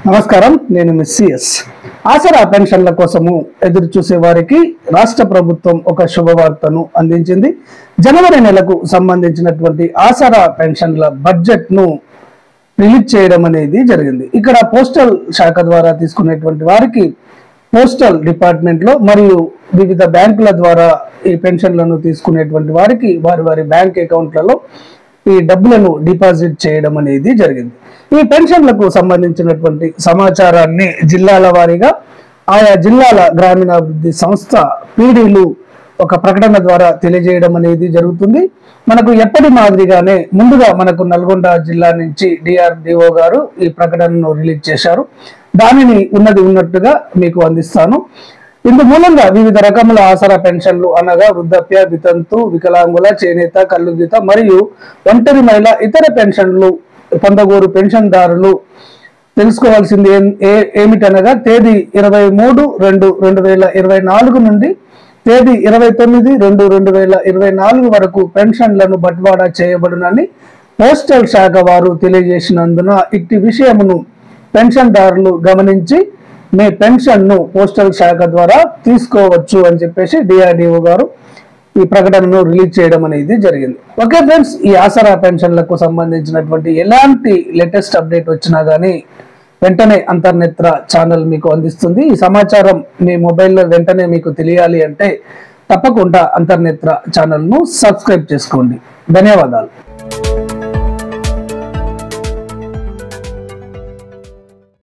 నమస్కారం, నేను మిస్సిఎస్. ఆసరా పెన్షన్ల కోసము ఎదురు చూసే వారికి రాష్ట్ర ప్రభుత్వం ఒక శుభవార్తను అందించింది. జనవరి నెలకు సంబంధించినటువంటి ఆసరా పెన్షన్ల బడ్జెట్ ను రిలీజ్ చేయడం అనేది జరిగింది. ఇక్కడ పోస్టల్ శాఖ ద్వారా తీసుకునేటువంటి వారికి పోస్టల్ డిపార్ట్మెంట్ లో మరియు వివిధ బ్యాంకుల ద్వారా ఈ పెన్షన్లను తీసుకునేటువంటి వారికి వారి బ్యాంక్ అకౌంట్లలో ఈ డబ్బులను డిపాజిట్ చేయడం అనేది జరిగింది. ఈ పెన్షన్లకు సంబంధించినటువంటి సమాచారాన్ని జిల్లాల వారీగా ఆయా జిల్లాల గ్రామీణాభివృద్ధి సంస్థ పీడీలు ఒక ప్రకటన ద్వారా తెలియజేయడం అనేది జరుగుతుంది. మనకు ఎప్పటి మాదిరిగానే ముందుగా మనకు నల్గొండ జిల్లా నుంచి డిఆర్డిఓ గారు ఈ ప్రకటనను రిలీజ్ చేశారు. దానిని ఉన్నట్టుగా మీకు అందిస్తాను. ఇందు మూలంగా వివిధ రకముల ఆసరా పెన్షన్లు అనగా వృద్ధాప్య, వితంతు, వికలాంగుల, చేనేత, కల్లుగీత మరియు ఒంటరి మహిళ ఇతర పెన్షన్లు పొందగోరు పెన్షన్దారులు తెలుసుకోవాల్సింది ఏమిటనగా తేదీ 23/2/2024 నుండి తేదీ 29/2/2024 వరకు పెన్షన్లను బట్వాడా చేయబడునని పోస్టల్ శాఖ వారు తెలియజేసినందున ఇట్టి విషయమును పెన్షన్దారులు గమనించి మీ పెన్షన్ ను పోస్టల్ శాఖ ద్వారా తీసుకోవచ్చు అని చెప్పేసి డిఆర్డిఓ గారు ఈ ప్రకటనను రిలీజ్ చేయడం అనేది జరిగింది. ఓకే ఫ్రెండ్స్, ఈ ఆసరా పెన్షన్లకు సంబంధించినటువంటి ఎలాంటి లేటెస్ట్ అప్డేట్ వచ్చినా కానీ వెంటనే అంతర్నేత్ర ఛానల్ మీకు అందిస్తుంది. ఈ సమాచారం మీ మొబైల్లో వెంటనే మీకు తెలియాలి అంటే తప్పకుండా అంతర్నేత్ర ఛానల్ను సబ్స్క్రైబ్ చేసుకోండి. ధన్యవాదాలు.